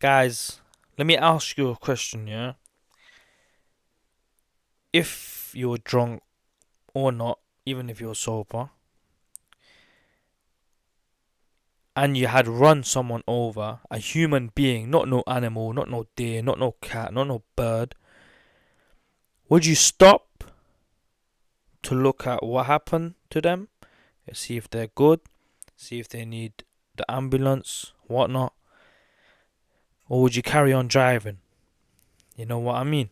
Guys, let me ask you a question, yeah? If you're drunk or not, even if you're sober, and you had run someone over, a human being, not no animal, not no deer, not no cat, not no bird, would you stop to look at what happened to them, see if they're good, see if they need the ambulance, whatnot, or would you carry on driving? You know what I mean?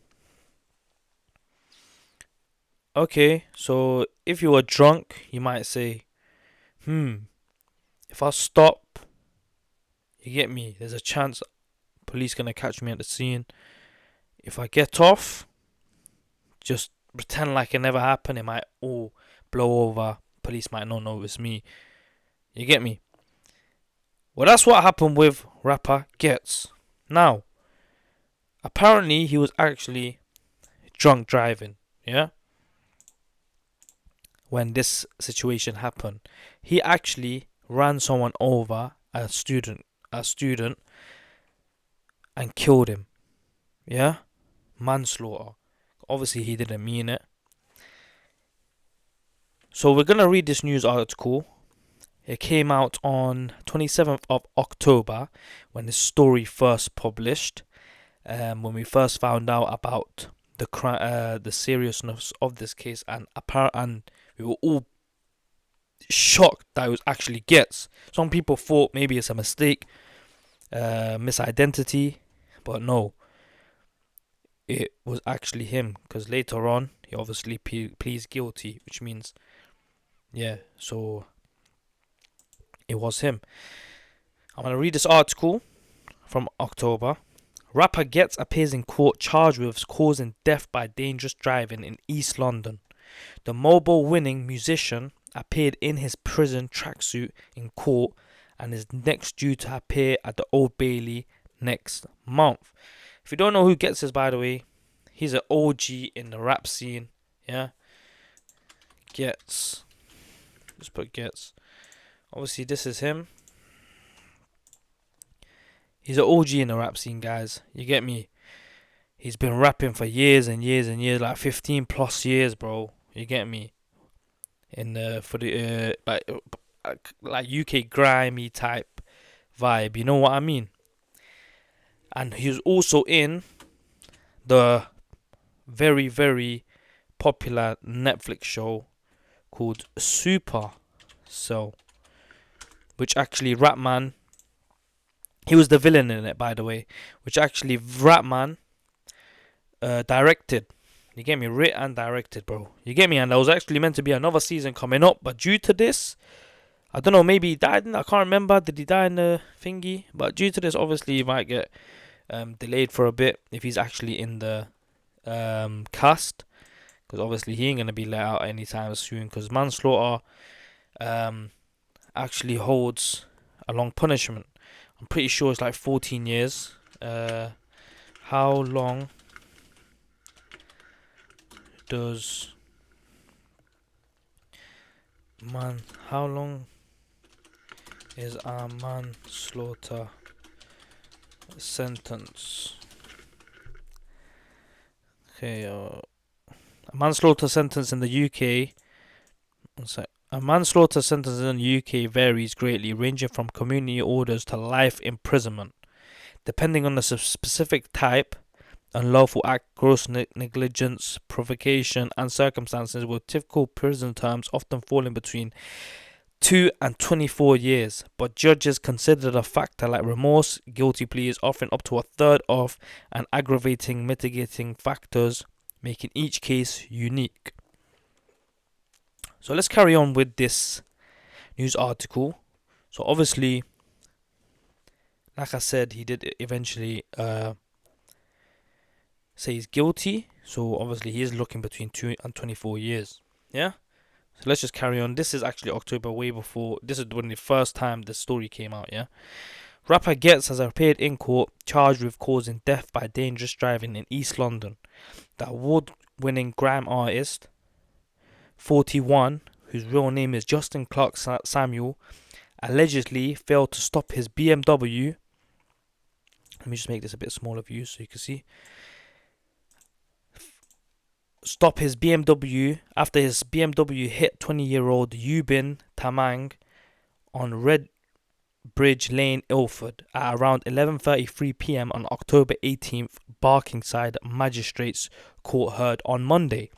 Okay, so if you were drunk, you might say, if I stop, you get me, there's a chance police gonna catch me at the scene. If I get off, just pretend like it never happened, it might all blow over. Police might not know it's me. You get me? Well, that's what happened with rapper Ghetts. Now, apparently he was actually drunk driving, yeah? When this situation happened, he actually ran someone over, a student, and killed him. Yeah? Manslaughter. Obviously, he didn't mean it. So we're gonna read this news article. It came out on 27th of October when this story first published. When we first found out about the seriousness of this case, and we were all shocked that it was actually Ghetts. Some people thought maybe it's a mistake, misidentity, but no, it was actually him. Because later on, he obviously pleads guilty, which means, yeah, so it was him. I'm gonna read this article from October. Rapper Ghetts appears in court charged with causing death by dangerous driving in East London. The mobile-winning musician appeared in his prison tracksuit in court and is next due to appear at the Old Bailey next month. If you don't know who Ghetts is, by the way, he's an OG in the rap scene. Yeah, Ghetts. Just put Ghetts. Obviously, this is him. He's an OG in the rap scene, guys. You get me? He's been rapping for years and years and years, like 15 plus years, bro. You get me? For the like UK grimy type vibe. You know what I mean? And he was also in the very, very popular Netflix show called Super Cell, which actually Rapman, he was the villain in it, by the way, which actually Rapman directed. You get me? Writ and directed, bro. You get me? And there was actually meant to be another season coming up, but due to this, I don't know, maybe he died. I can't remember. Did he die in the thingy? But due to this, obviously, he might get delayed for a bit if he's actually in the cast. Because obviously, he ain't going to be let out anytime soon. Because manslaughter actually holds a long punishment. I'm pretty sure it's like 14 years. How long does how long is a manslaughter sentence? Okay, a manslaughter sentence in the UK. A manslaughter sentence in the UK varies greatly, ranging from community orders to life imprisonment, depending on the specific type. Unlawful act, gross negligence, provocation, and circumstances, with typical prison terms often falling between 2 and 24 years. But judges consider a factor like remorse, guilty pleas, often up to a third of, and aggravating mitigating factors, making each case unique. So let's carry on with this news article. So obviously, like I said, he did eventually say he's guilty. So obviously he is looking between 2 and 24 years. Yeah? So let's just carry on. This is actually October, way before. This is when the first time the story came out, yeah? Rapper Ghetts has appeared in court charged with causing death by dangerous driving in East London. The award-winning grime artist, 41, whose real name is Justin Clark Samuel, allegedly failed to stop his BMW Let me just make this a bit smaller for you so you can see. Stop his BMW after his BMW hit 20-year-old Yubin Tamang on Red Bridge Lane, Ilford, at around 11:33 p.m. on October 18th, Barkingside Magistrates Court heard on Monday.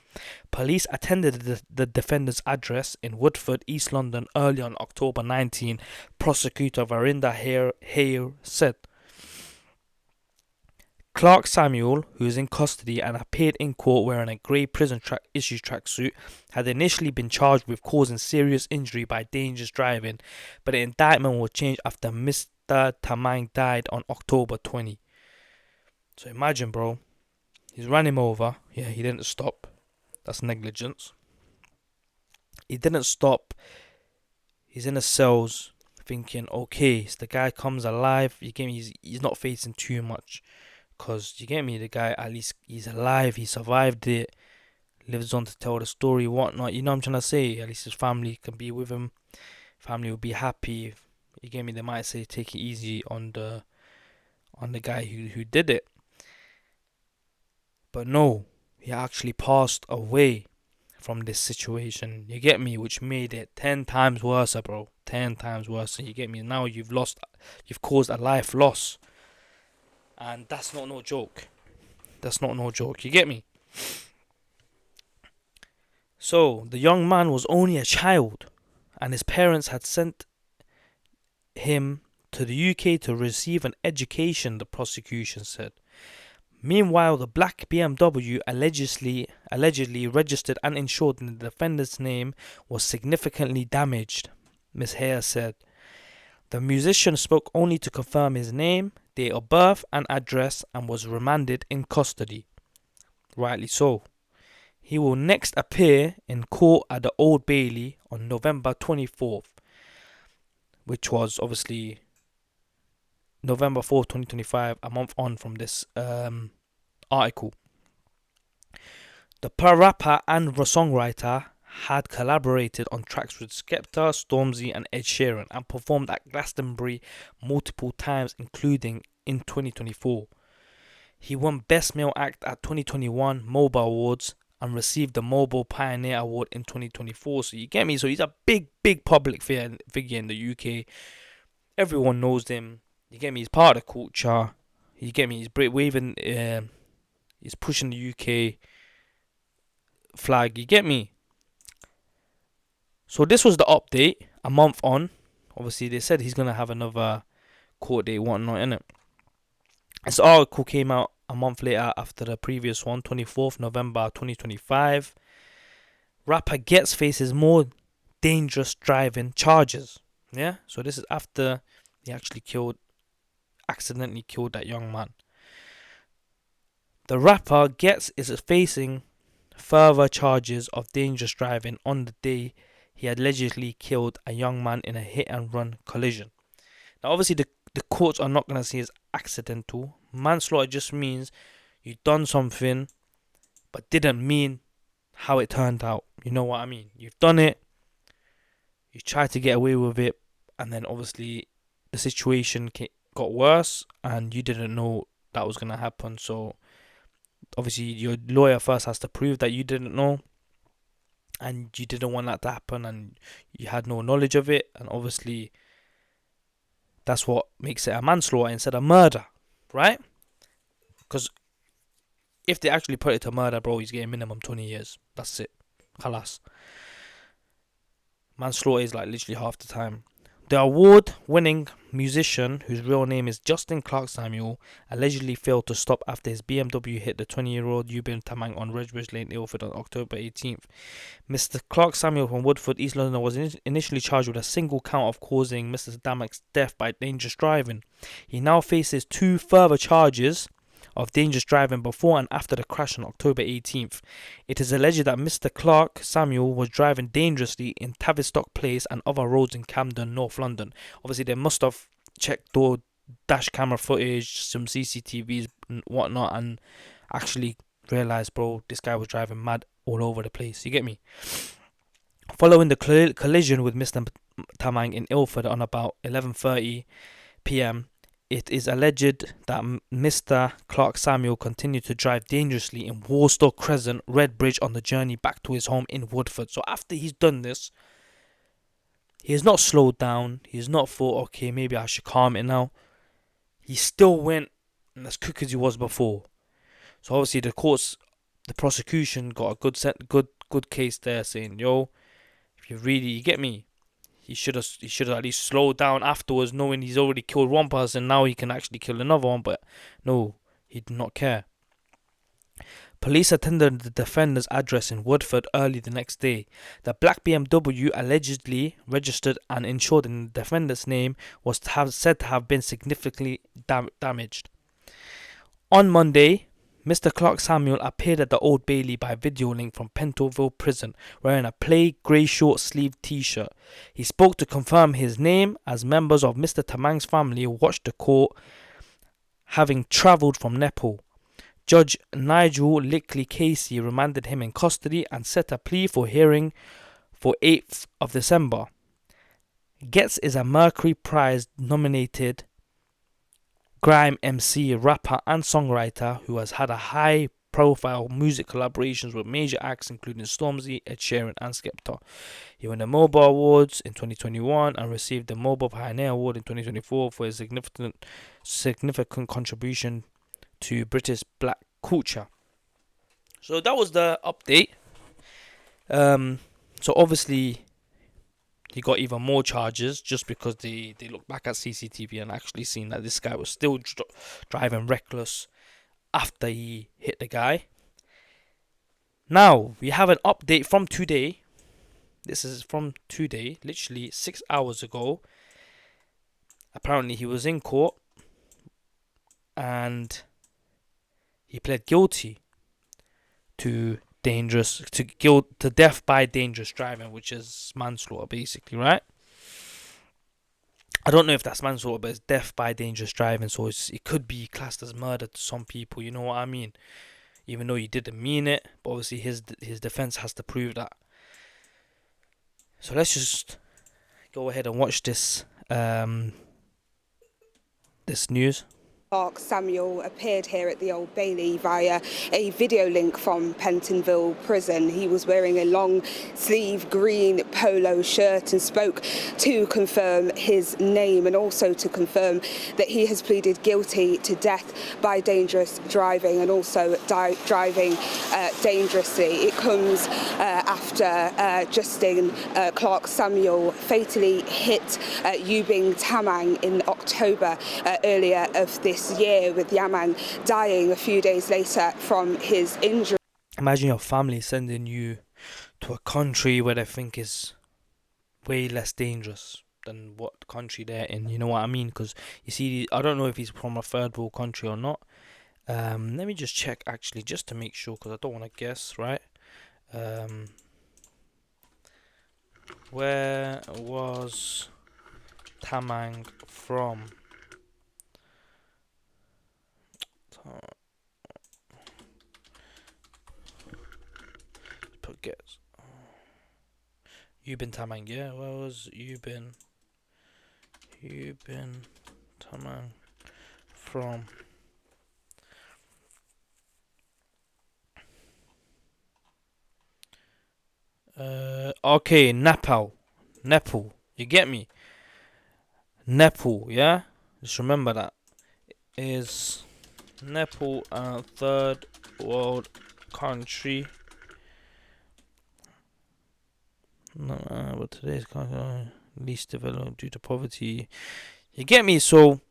Police attended the defendant's address in Woodford, East London, early on October 19. Prosecutor Varinda Hare said. Clark Samuel, who is in custody and appeared in court wearing a grey prison issue tracksuit, had initially been charged with causing serious injury by dangerous driving, but the indictment was changed after Mr. Tamang died on October 20. So imagine, bro, he's ran him over. Yeah, he didn't stop. That's negligence. He didn't stop. He's in the cells thinking, okay, so the guy comes alive. You get me? He's not facing too much. Because, you get me, the guy, at least he's alive, he survived it, lives on to tell the story, whatnot. You know what I'm trying to say? At least his family can be with him. Family will be happy. You get me? They might say take it easy on the guy who did it. But no, he actually passed away from this situation. You get me? Which made it 10 times worse, bro. 10 times worse. You get me? Now you've caused a life loss. And that's not no joke. That's not no joke. You get me? So, the young man was only a child, and his parents had sent him to the UK to receive an education, the prosecution said. Meanwhile, the black BMW allegedly registered and insured in the defendant's name was significantly damaged, Ms. Hare said. The musician spoke only to confirm his name, date of birth and address, and was remanded in custody. Rightly so. He will next appear in court at the Old Bailey on November 24th, which was obviously November 4th, 2025, a month on from this article. The rapper and songwriter had collaborated on tracks with Skepta, Stormzy and Ed Sheeran and performed at Glastonbury multiple times, including in 2024. He won Best Male Act at 2021 Mobile Awards and received the Mobile Pioneer Award in 2024. So you get me? So he's a big public figure in the UK. Everyone knows him. You get me? He's part of the culture. You get me? He's waving, he's pushing the UK flag. You get me? So this was the update, a month on. Obviously, they said he's going to have another court date, whatnot, innit? This article came out a month later after the previous one, 24th November 2025. Rapper Ghetts faces more dangerous driving charges. Yeah? So this is after he actually accidentally killed that young man. The rapper Ghetts is facing further charges of dangerous driving on the day he allegedly killed a young man in a hit-and-run collision. Now, obviously, the courts are not going to say it's accidental. Manslaughter just means you done something, but didn't mean how it turned out. You know what I mean? You've done it, you tried to get away with it, and then obviously the situation got worse, and you didn't know that was going to happen. So, obviously, your lawyer first has to prove that you didn't know, and you didn't want that to happen, and you had no knowledge of it, and obviously that's what makes it a manslaughter instead of murder, right? Because if they actually put it to murder, bro, he's getting minimum 20 years. That's it. Khalas. Manslaughter is like literally half the time. The award-winning musician, whose real name is Justin Clark Samuel, allegedly failed to stop after his BMW hit the 20-year-old Yubin Tamang on Red Bridge Lane, Ilford on October 18th. Mr. Clark Samuel from Woodford, East London, was initially charged with a single count of causing Mr. Tamang's death by dangerous driving. He now faces 2 further charges of dangerous driving before and after the crash on October 18th. It is alleged that Mr. Clark Samuel was driving dangerously in Tavistock Place and other roads in Camden, North London. Obviously, they must have checked the dash camera footage, some CCTVs and whatnot, and actually realised, bro, this guy was driving mad all over the place. You get me? Following the collision with Mr. Tamang in Ilford on about 11:30 p.m., it is alleged that Mr. Clark Samuel continued to drive dangerously in Warsaw Crescent, Redbridge on the journey back to his home in Woodford. So after he's done this, he has not slowed down. He's not thought, okay, maybe I should calm it now. He still went as quick as he was before. So obviously the prosecution got a good case there, saying, yo, if you get me, he should have at least slowed down afterwards, knowing he's already killed one person. Now he can actually kill another one, but no, he did not care. Police attended the defender's address in Woodford early the next day. The black BMW, allegedly registered and insured in the defender's name, was said to have been significantly damaged. On Monday, Mr. Clark Samuel appeared at the Old Bailey by video link from Pentonville Prison, wearing a plain grey short-sleeved t-shirt. He spoke to confirm his name, as members of Mr. Tamang's family watched the court, having travelled from Nepal. Judge Nigel Lickley Casey remanded him in custody and set a plea for hearing for 8th of December. Ghetts is a Mercury Prize nominated grime MC, rapper and songwriter who has had a high profile music collaborations with major acts including Stormzy, Ed Sheeran and Skepta. He won the Mobile Awards in 2021 and received the Mobile Pioneer Award in 2024 for his significant contribution to British black culture. So that was the update. So obviously he got even more charges just because they looked back at CCTV and actually seen that this guy was still driving reckless after he hit the guy. Now we have an update from today. This is from today, literally 6 hours ago. Apparently he was in court and he pled guilty to death by dangerous driving, which is manslaughter basically, right? I don't know if that's manslaughter, but it's death by dangerous driving, so it could be classed as murder to some people, you know what I mean? Even though he didn't mean it, but obviously his defense has to prove that. So let's just go ahead and watch this this news. Clark Samuel appeared here at the Old Bailey via a video link from Pentonville Prison. He was wearing a long sleeve green polo shirt and spoke to confirm his name and also to confirm that he has pleaded guilty to death by dangerous driving and also driving dangerously. It comes after Justin Clark Samuel fatally hit Yubin Tamang in October earlier of this year, with Yaman dying a few days later from his injury. Imagine your family sending you to a country where they think is way less dangerous than what country they're in, you know what I mean? Because you see, I don't know if he's from a third world country or not. Let me just check actually, just to make sure, because I don't want to guess, right? Where was Tamang from? Put Ghetts. Yubin Tamang, yeah. Where was Yubin Tamang from? Okay, Nepal. You get me? Nepal, yeah. Just remember that. Is Nepal a third world country? No, but today's country least developed due to poverty. You get me? So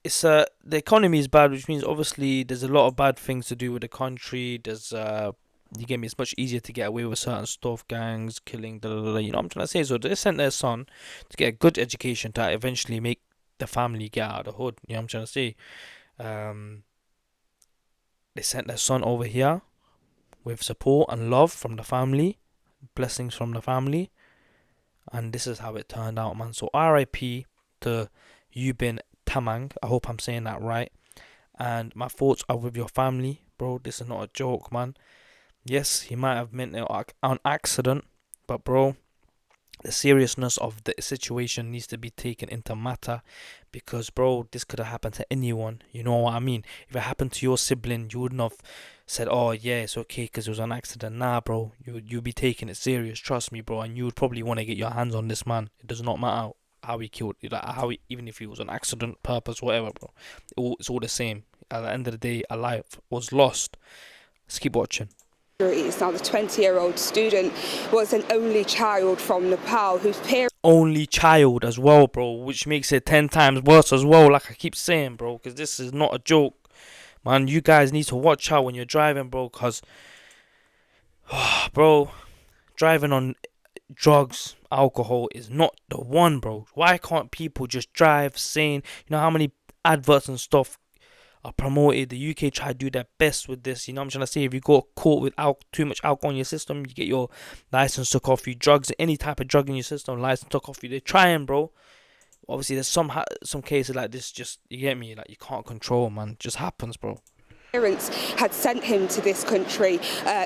it's the economy is bad, which means obviously there's a lot of bad things to do with the country. There's you get me? It's much easier to get away with certain stuff, gangs, killing, you know what I'm trying to say? So they sent their son to get a good education to eventually make the family get out of the hood. You know what I'm trying to say? They sent their son over here with support and love from the family, blessings from the family, and this is how it turned out, man. So R.I.P. to Yubin Tamang. I hope I'm saying that right. And my thoughts are with your family, bro. This is not a joke, man. Yes, he might have meant it on accident, but bro, the seriousness of the situation needs to be taken into matter, because bro, this could have happened to anyone. You know what I mean? If it happened to your sibling, you wouldn't have said, oh yeah, it's okay because it was an accident. Nah bro, you'd be taking it serious, trust me bro, and you would probably want to get your hands on this man. It does not matter how he killed, like how he, even if it was an accident, purpose, whatever bro, it's all the same. At the end of the day, a life was lost. Let's keep watching. Now, the 20-year-old student was an only child from Nepal whose parents... Only child as well, bro, which makes it 10 times worse as well, like I keep saying, bro, because this is not a joke. Man, you guys need to watch out when you're driving, bro, because, bro, driving on drugs, alcohol is not the one, bro. Why can't people just drive sane? You know how many adverts and stuff are promoted? The UK try to do their best with this. You know what I'm trying to say? If you got caught with too much alcohol in your system, you get your license took off you. Drugs, any type of drug in your system, license took off you. They're trying, bro. Obviously, there's some cases like this, just, you get me, like you can't control, man. It just happens, bro. Parents had sent him to this country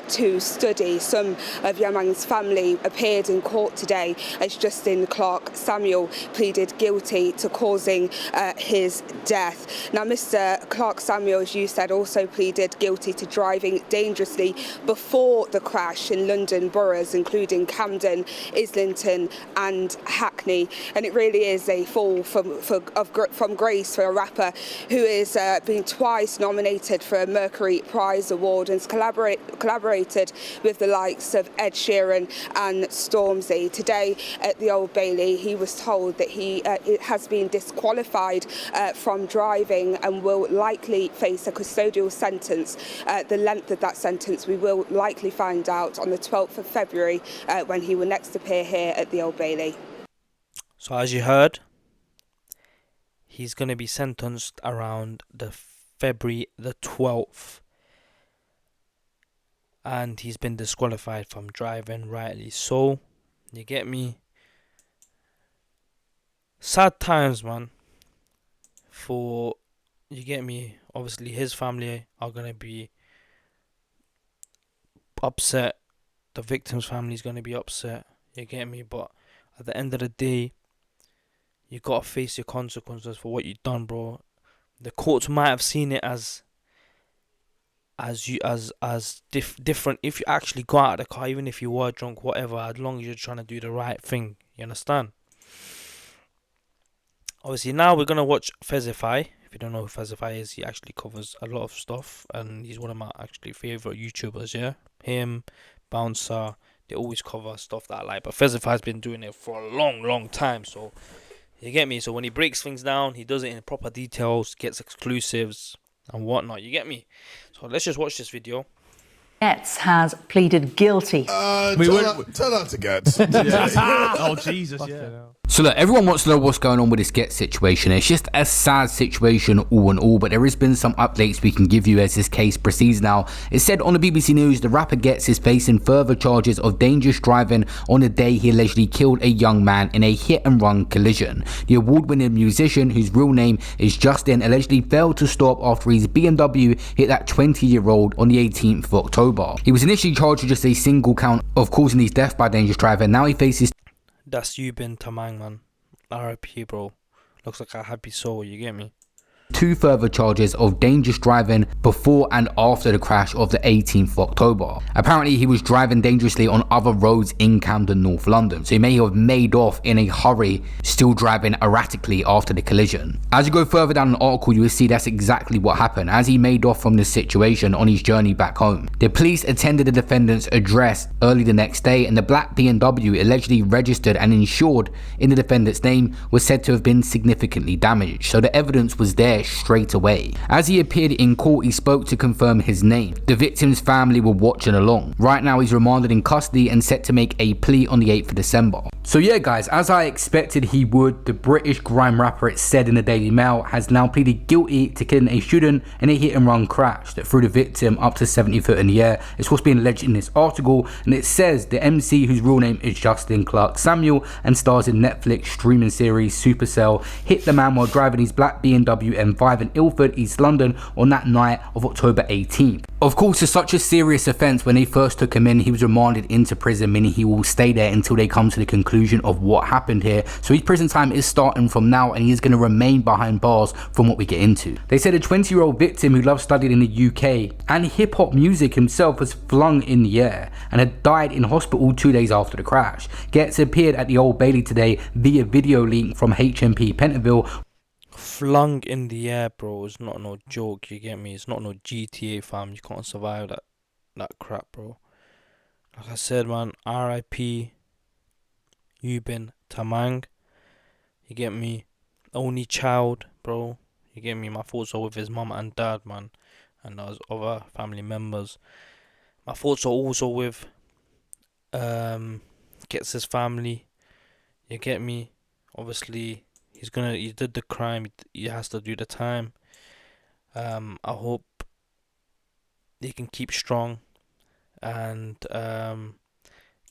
to study. Some of Yamang's family appeared in court today as Justin Clark Samuel pleaded guilty to causing his death. Now, Mr. Clark Samuel, as you said, also pleaded guilty to driving dangerously before the crash in London boroughs, including Camden, Islington and Hackney. And it really is a fall from grace for a rapper who is being twice nominated for a Mercury Prize Award and has collaborated with the likes of Ed Sheeran and Stormzy. Today at the Old Bailey, he was told that he has been disqualified from driving and will likely face a custodial sentence. The length of that sentence we will likely find out on the 12th of February when he will next appear here at the Old Bailey. So as you heard, he's going to be sentenced around the February the 12th, and he's been disqualified from driving, rightly so. You get me? Sad times, man. For, you get me, obviously his family are gonna be upset, the victim's family is gonna be upset, you get me? But at the end of the day, you gotta face your consequences for what you've done, bro. The courts might have seen it as different if you actually got out of the car, even if you were drunk, whatever, as long as you're trying to do the right thing. You understand? Obviously, now we're gonna watch Fezify. If you don't know who Fezify is, he actually covers a lot of stuff, and he's one of my actually favorite YouTubers. Yeah, him, Bouncer, they always cover stuff that I like. But Fezify's been doing it for a long time, so. You get me? So when he breaks things down, he does it in proper details, gets exclusives and whatnot. You get me? So let's just watch this video. Ghetts has pleaded guilty. Tell that to Ghetts. Oh, Jesus, yeah. So look, everyone wants to know what's going on with this Ghetts situation. It's just a sad situation all in all, but there has been some updates we can give you as this case proceeds now. It said on the BBC News, the rapper Ghetts is facing further charges of dangerous driving on the day he allegedly killed a young man in a hit-and-run collision. The award-winning musician, whose real name is Justin, allegedly failed to stop after his BMW hit that 20-year-old on the 18th of October. He was initially charged with just a single count of causing his death by dangerous driving. Now he faces... That's Yubin Tamang, man. RIP, bro. Looks like a happy soul, you get me? 2 further charges of dangerous driving before and after the crash of the 18th of October. Apparently he was driving dangerously on other roads in Camden, North London, so he may have made off in a hurry, still driving erratically after the collision. As you go further down the article, you will see that's exactly what happened as he made off from this situation on his journey back home. The police attended the defendant's address early the next day, and the black BMW allegedly registered and insured in the defendant's name was said to have been significantly damaged, so the evidence was there straight away. As he appeared in court, he spoke to confirm his name. The victim's family were watching along. Right now he's remanded in custody and set to make a plea on the 8th of December. So yeah guys, as I expected he would, the British grime rapper, it said in the Daily Mail, has now pleaded guilty to killing a student in a hit and run crash that threw the victim up to 70 foot in the air. It's what's being alleged in this article, and it says the MC, whose real name is Justin Clark Samuel and stars in Netflix streaming series Supercell, hit the man while driving his black BMW M5 in Ilford, East London on that night of October 18th. Of course, it's such a serious offence. When they first took him in, he was remanded into prison, meaning he will stay there until they come to the conclusion of what happened here. So his prison time is starting from now, and he is going to remain behind bars from what we get into. They said a 20-year-old victim who loved studying in the UK and hip-hop music himself was flung in the air and had died in hospital 2 days after the crash. Ghetts appeared at the Old Bailey today via video link from HMP Pentonville. Flung in the air, bro. It's not no joke, you get me? It's not no GTA, fam. You can't survive that crap, bro. Like I said, man, R.I.P. Yubin Tamang. You get me? Only child, bro. You get me? My thoughts are with his mum and dad, man, and those other family members. My thoughts are also with Ghetts' family. You get me? Obviously, he did the crime. He has to do the time. I hope he can keep strong, and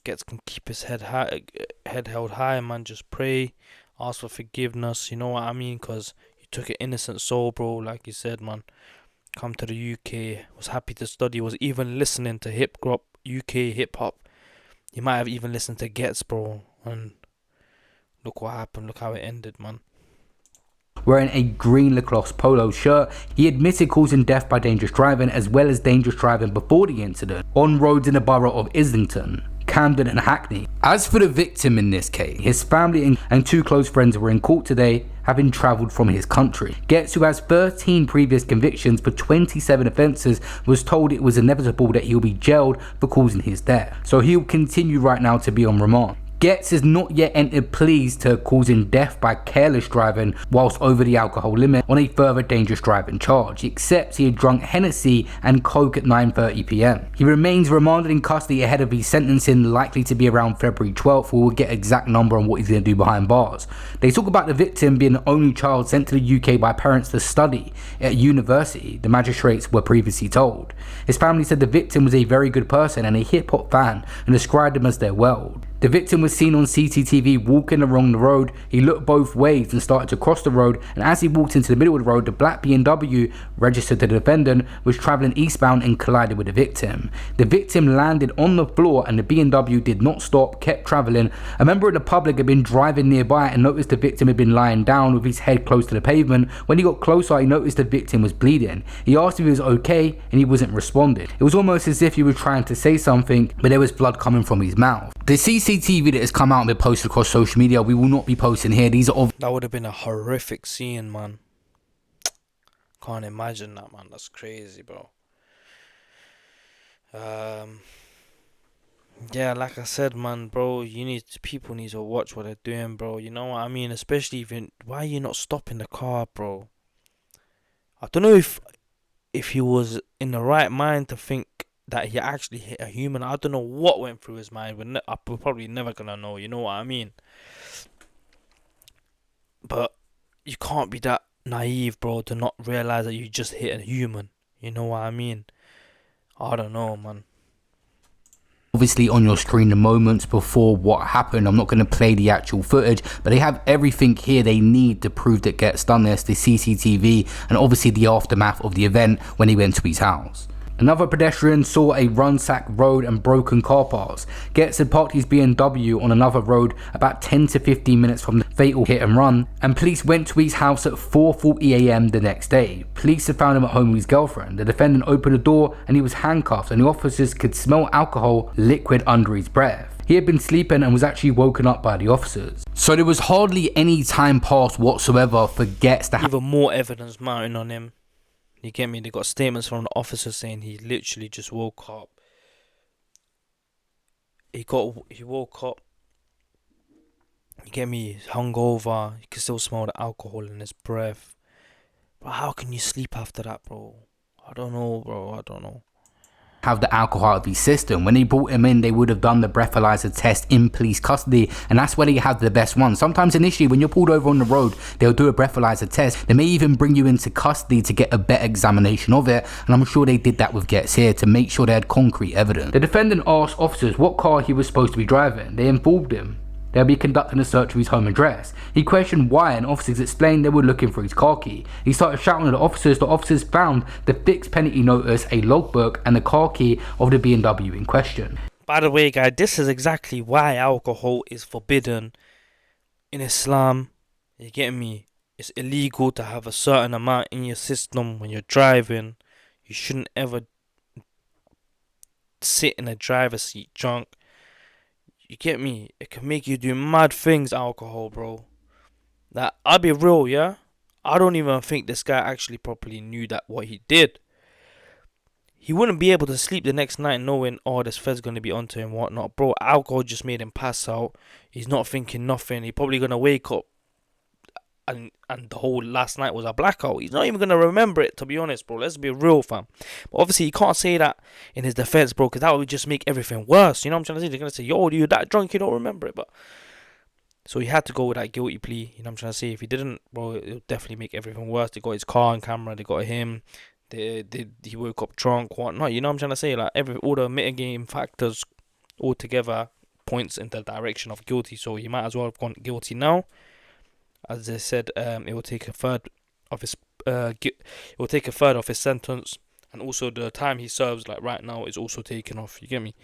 Ghetts can keep his head held high, man. Just pray, ask for forgiveness. You know what I mean? Cause you took an innocent soul, bro. Like you said, man. Come to the UK. Was happy to study. Was even listening to UK hip hop. You might have even listened to Ghetts, bro. And look what happened. Look how it ended, man. Wearing a green Lacoste polo shirt, he admitted causing death by dangerous driving as well as dangerous driving before the incident on roads in the borough of Islington, Camden and Hackney. As for the victim in this case, his family and two close friends were in court today, having travelled from his country. Ghetts, who has 13 previous convictions for 27 offences, was told it was inevitable that he'll be jailed for causing his death, so he'll continue right now to be on remand. Ghetts has not yet entered pleas to causing death by careless driving whilst over the alcohol limit on a further dangerous driving charge, except he had drunk Hennessy and coke at 9:30 p.m. He remains remanded in custody ahead of his sentencing, likely to be around February 12th. We will get exact number on what he's going to do behind bars. They talk about the victim being the only child sent to the UK by parents to study at university, the magistrates were previously told. His family said the victim was a very good person and a hip hop fan and described him as their world. The victim was seen on CCTV walking along the road. He looked both ways and started to cross the road, and as he walked into the middle of the road, the black BMW registered to the defendant was travelling eastbound and collided with the victim. The victim landed on the floor and the BMW did not stop, kept travelling. A member of the public had been driving nearby and noticed the victim had been lying down with his head close to the pavement. When he got closer, he noticed the victim was bleeding. He asked if he was okay and he wasn't responding. It was almost as if he was trying to say something, but there was blood coming from his mouth. The CCTV that has come out and been posted across social media, we will not be posting here. These are That would have been a horrific scene, man. Can't imagine that, man. That's crazy, bro. Yeah, like I said, man, bro, people need to watch what they're doing, bro. You know what I mean? Especially why are you not stopping the car, bro? I don't know if he was in the right mind to think that he actually hit a human. I don't know what went through his mind. We're probably never gonna know, you know what I mean? But you can't be that naive, bro, to not realize that you just hit a human. You know what I mean? I don't know, man. obviously on your screen the moments before what happened. I'm not going to play the actual footage, but they have everything here they need to prove that Ghetts done this, the CCTV, and obviously the aftermath of the event when he went to his house. Another pedestrian saw a run-sacked road and broken car parts. Ghetts had parked his BMW on another road about 10 to 15 minutes from the fatal hit and run, and police went to his house at 4:40 AM the next day. Police had found him at home with his girlfriend. The defendant opened the door and he was handcuffed, and the officers could smell alcohol liquid under his breath. He had been sleeping and was actually woken up by the officers. So there was hardly any time passed whatsoever for Ghetts to have even more evidence mounting on him. You get me? They got statements from the officer saying he literally just woke up. He woke up. You get me? He's hungover. You can still smell the alcohol in his breath. But how can you sleep after that, bro? I don't know, bro. I don't know. Have the alcohol out of his system. When they brought him in, they would have done the breathalyzer test in police custody, and that's where they have the best one. Sometimes initially when you're pulled over on the road, they'll do a breathalyzer test. They may even bring you into custody to get a better examination of it, and I'm sure they did that with Ghetts here to make sure they had concrete evidence. The defendant asked officers what car he was supposed to be driving. They informed him they'll be conducting a search of his home address. He questioned why, and officers explained they were looking for his car key. He started shouting at the officers. The officers found the fixed penalty notice, a logbook, and the car key of the BMW in question. By the way, guys, this is exactly why alcohol is forbidden in Islam. You get me? It's illegal to have a certain amount in your system when you're driving. You shouldn't ever sit in a driver's seat drunk. You get me? It can make you do mad things, alcohol, bro. Like, I'll be real, yeah? I don't even think this guy actually properly knew that what he did. He wouldn't be able to sleep the next night knowing, oh, this fed's going to be onto him and whatnot. Bro, alcohol just made him pass out. He's not thinking nothing. He's probably going to wake up and the whole last night was a blackout. He's not even going to remember it, to be honest, bro. Let's be real, fam. But obviously, he can't say that in his defense, bro, because that would just make everything worse. You know what I'm trying to say? They're going to say, yo, you're that drunk, you don't remember it. But so he had to go with that guilty plea. You know what I'm trying to say? If he didn't, bro, it would definitely make everything worse. They got his car on camera. They got him. He woke up drunk, whatnot. You know what I'm trying to say? Like, all the mitigating factors all together points in the direction of guilty. So he might as well have gone guilty now. As I said, it will take a third of his sentence, and also the time he serves, like right now, is also taken off. You get me?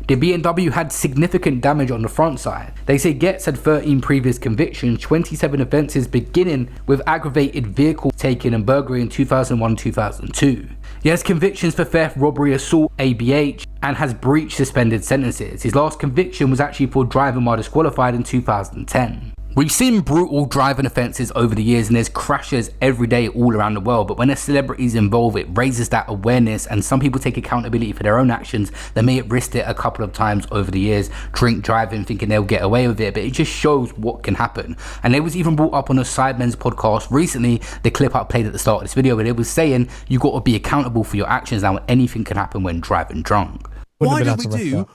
The BMW had significant damage on the front side. They say Ghetts had 13 previous convictions, 27 offences, beginning with aggravated vehicle taking and burglary in 2001-2002. He has convictions for theft, robbery, assault, ABH, and has breached suspended sentences. His last conviction was actually for driving while disqualified in 2010. We've seen brutal driving offences over the years, and there's crashes every day all around the world, but when a celebrity is involved, it raises that awareness, and some people take accountability for their own actions. They may have risked it a couple of times over the years, drink driving, thinking they'll get away with it, but it just shows what can happen. And it was even brought up on a Sidemen's podcast recently, the clip I played at the start of this video, but it was saying you got to be accountable for your actions. Now, anything can happen when driving drunk. Why don't we do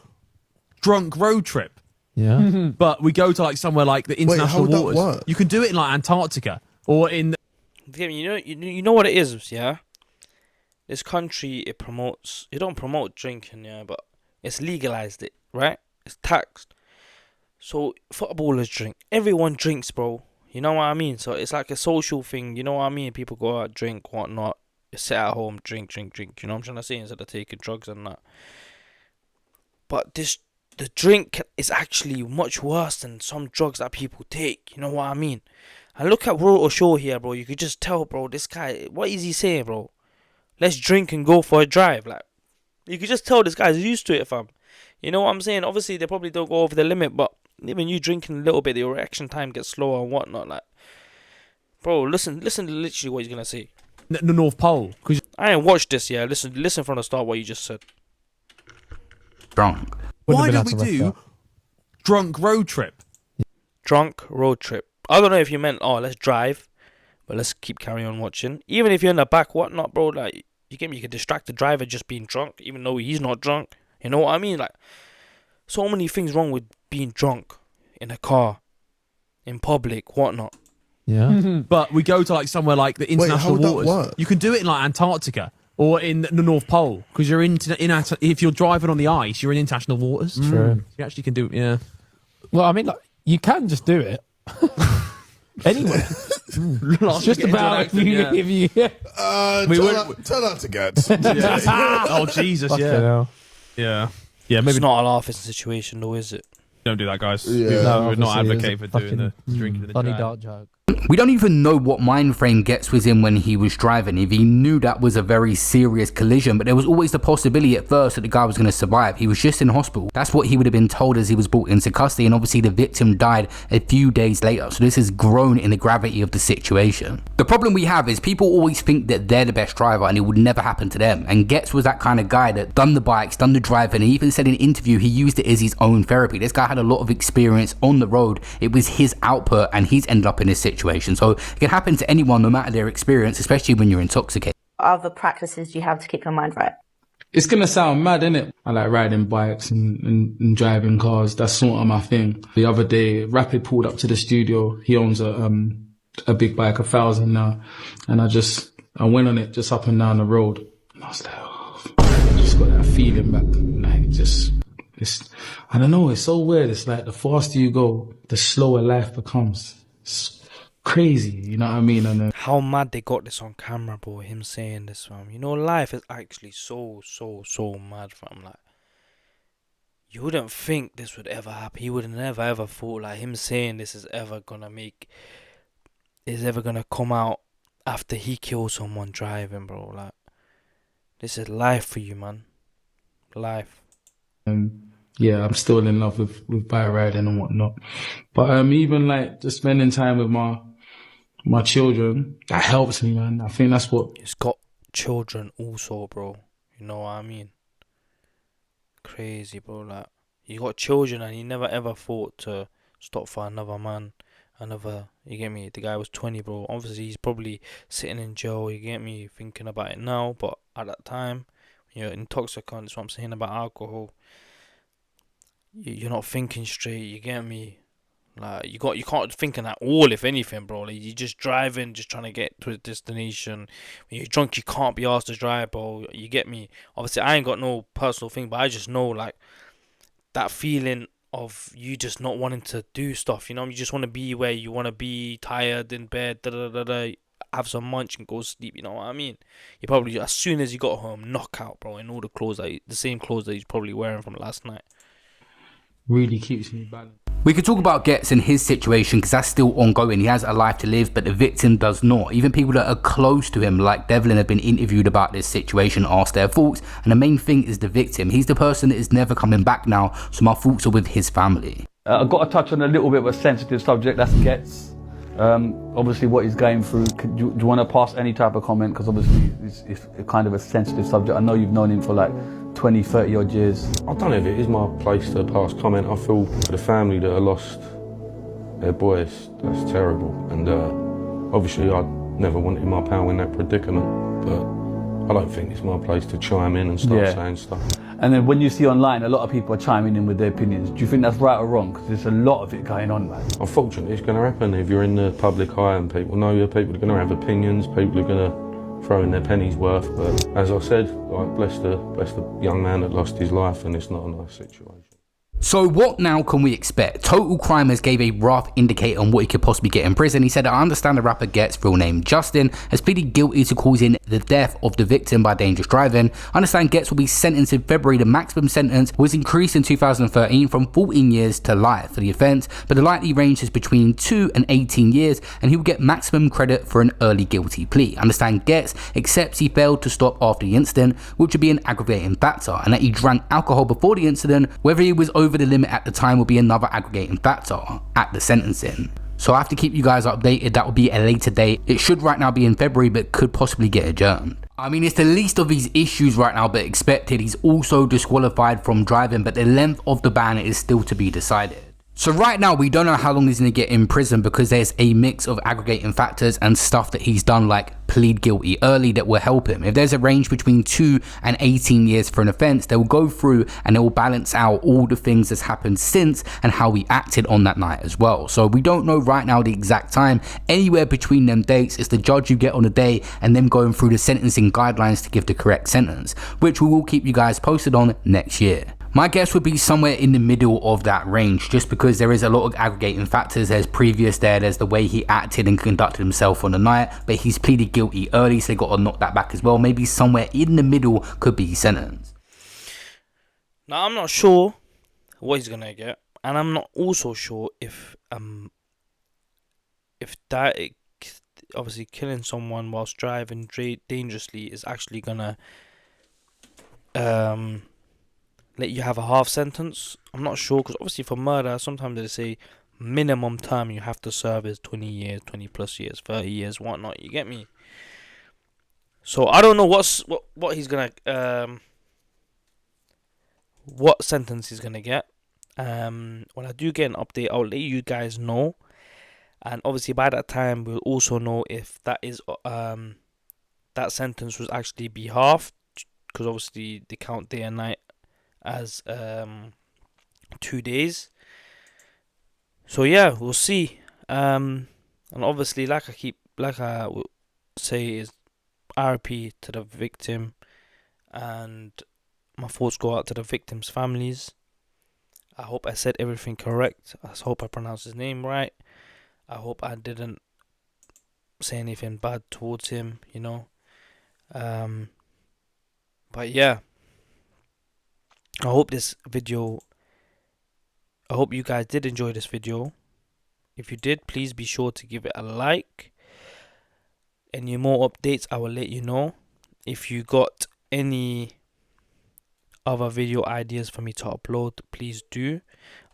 drunk road trip? Yeah. But we go to like somewhere like the international waters. You can do it in like Antarctica or in. You know what it is, yeah. This country, it don't promote drinking, yeah, but it's legalized it, right? It's taxed. So footballers drink. Everyone drinks, bro. You know what I mean? So it's like a social thing. You know what I mean? People go out, drink, whatnot. Sit at home, drink. You know what I'm trying to say? Instead of taking drugs and that. But the drink is actually much worse than some drugs that people take. You know what I mean? And look at Roto Show here, bro. You could just tell, bro, this guy, what is he saying, bro? Let's drink and go for a drive. Like, you could just tell this guy's used to it, fam. You know what I'm saying? Obviously, they probably don't go over the limit, but even you drinking a little bit, your reaction time gets slower and whatnot. Like, bro, listen to literally what he's going to say. The North Pole. Cause I ain't watched this yet. Listen from the start what you just said. Drunk. Why don't we do drunk road trip? Drunk road trip. I don't know if you meant, let's drive, but let's keep carrying on watching. Even if you're in the back, whatnot, bro, like, you get me, you can distract the driver just being drunk, even though he's not drunk. You know what I mean? Like, so many things wrong with being drunk in a car, in public, whatnot. Yeah. But we go to like somewhere like the international waters. You can do it in like Antarctica. Or in the North Pole, because you're if you're driving on the ice, you're in international waters. True. You actually can do it, yeah. Well, I mean, like, you can just do it. Anyway. It's just about if you turn out to Ghetts. Oh, Jesus, yeah. Yeah. Yeah, maybe it's not a laughing situation, though, is it? Don't do that, guys. Yeah. No, we're not advocating for doing the drinking in the funny drive. dark joke. We don't even know what mind frame Ghetts was in when he was driving, if he knew that was a very serious collision, but there was always the possibility at first that the guy was going to survive. He was just in hospital. That's what he would have been told as he was brought into custody, and obviously the victim died a few days later, so this has grown in the gravity of the situation. The problem we have is people always think that they're the best driver and it would never happen to them, and Ghetts was that kind of guy that done the bikes, done the driving, and he even said in an interview he used it as his own therapy. This guy had a lot of experience on the road. It was his output, and he's ended up in this situation. So it can happen to anyone no matter their experience, especially when you're intoxicated. What other practices do you have to keep your mind right? It's gonna sound mad, innit? I like riding bikes and driving cars. That's sort of my thing. The other day, Rapid pulled up to the studio. He owns a big bike, 1,000 now, and I went on it just up and down the road. And I was like, I just got that feeling back, like just I don't know, it's so weird. It's like the faster you go, the slower life becomes. It's crazy, you know what I mean? And how mad they got this on camera, bro. Him saying this, fam. You know, life is actually so mad, fam. Like, you wouldn't think this would ever happen. He would have never ever thought like him saying this is ever gonna come out after he kills someone driving, bro. Like, this is life for you, man. Life. yeah, I'm still in love with bike riding and whatnot. But even like just spending time with my children, that helps me, man. I think that's what. He's got children also, bro. You know what I mean? Crazy, bro. Like, you got children and he never ever thought to stop for another man. You get me? The guy was 20, bro. Obviously, he's probably sitting in jail, you get me? Thinking about it now, but at that time, when you're intoxicant, that's what I'm saying about alcohol. You're not thinking straight, you get me? Like, you can't thinking at all, if anything, bro. Like, you're just driving, just trying to get to a destination. When you're drunk, you can't be asked to drive, bro. You get me? Obviously, I ain't got no personal thing, but I just know, like, that feeling of you just not wanting to do stuff, you know? You just want to be where you want to be, tired in bed, have some munch and go sleep, you know what I mean? You probably, as soon as you got home, knockout, bro, in all the clothes, the same clothes that he's probably wearing from last night. Really keeps me balanced. We could talk about Ghetts and his situation because that's still ongoing. He has a life to live, but the victim does not. Even people that are close to him, like Devlin, have been interviewed about this situation, asked their thoughts, and the main thing is the victim. He's the person that is never coming back now, so my thoughts are with his family. I've got to touch on a little bit of a sensitive subject, that's Ghetts. Obviously what he's going through, do you want to pass any type of comment? Because obviously it's kind of a sensitive subject. I know you've known him for like 20, 30 odd years. I don't know if it is my place to pass comment. I feel for the family that have lost their boys, that's terrible. And obviously I never wanted my pal in that predicament, but I don't think it's my place to chime in and start saying stuff. And then when you see online, a lot of people are chiming in with their opinions. Do you think that's right or wrong? Because there's a lot of it going on, man. Unfortunately, it's going to happen. If you're in the public eye and people know you, people are going to have opinions, people are going to throw in their pennies worth. But as I said, like, bless the young man that lost his life, and it's not a nice situation. So what now can we expect? Total Crime has gave a rough indicator on what he could possibly get in prison. He said, I understand the rapper Ghetts, real name Justin, has pleaded guilty to causing the death of the victim by dangerous driving. I understand Ghetts will be sentenced in February. The maximum sentence was increased in 2013 from 14 years to life for the offence, but the likely range is between 2 and 18 years, and he will get maximum credit for an early guilty plea. I understand Ghetts accepts he failed to stop after the incident, which would be an aggravating factor, and that he drank alcohol before the incident. Whether he was over the limit at the time will be another aggregating factor at the sentencing. So I have to keep you guys updated. That will be a later date. It should right now be in February, but could possibly get adjourned. I mean, it's the least of his issues right now, but expected. He's also disqualified from driving, but the length of the ban is still to be decided. So right now, we don't know how long he's going to get in prison because there's a mix of aggregating factors and stuff that he's done, like plead guilty early, that will help him. If there's a range between 2 and 18 years for an offence, they'll go through and they will balance out all the things that's happened since and how he acted on that night as well. So we don't know right now the exact time. Anywhere between them dates, it's the judge you get on the day and them going through the sentencing guidelines to give the correct sentence, which we will keep you guys posted on next year. My guess would be somewhere in the middle of that range, just because there is a lot of aggregating factors. There's previous there's the way he acted and conducted himself on the night, but he's pleaded guilty early, so they got to knock that back as well. Maybe somewhere in the middle could be his sentence. Now, I'm not sure what he's gonna get, and I'm not also sure if that obviously killing someone whilst driving dangerously is actually gonna let you have a half sentence. I'm not sure, because obviously for murder, sometimes they say minimum term you have to serve is 20 years, 20 plus years, 30 years, whatnot. You get me? So I don't know what he's gonna what sentence he's gonna get. When I do get an update, I'll let you guys know, and obviously by that time we'll also know if that is that sentence was actually be halved, because obviously they count day and night as 2 days. So yeah, we'll see. And obviously, like I will say, is RP to the victim, and my thoughts go out to the victims' families. I hope I said everything correct. I hope I pronounced his name right. I hope I didn't say anything bad towards him, you know. But yeah, I hope you guys did enjoy this video. If you did, please be sure to give it a like. Any more updates, I will let you know. If you got any other video ideas for me to upload, please do.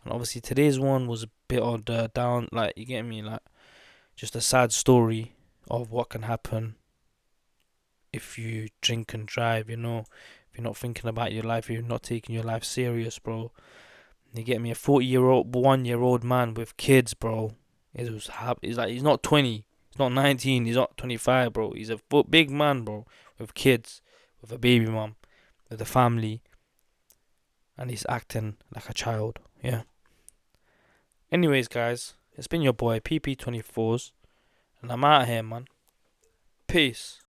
And obviously today's one was a bit on the down, like, you get me, like, just a sad story of what can happen if you drink and drive, you know. If you're not thinking about your life, if you're not taking your life serious, bro. You get me, a 1-year-old man with kids, bro. He's like, he's not 20, he's not 19, he's not 25, bro. He's a big man, bro, with kids, with a baby mom, with a family, and he's acting like a child. Yeah. Anyways, guys, it's been your boy PP24s, and I'm out here, man. Peace.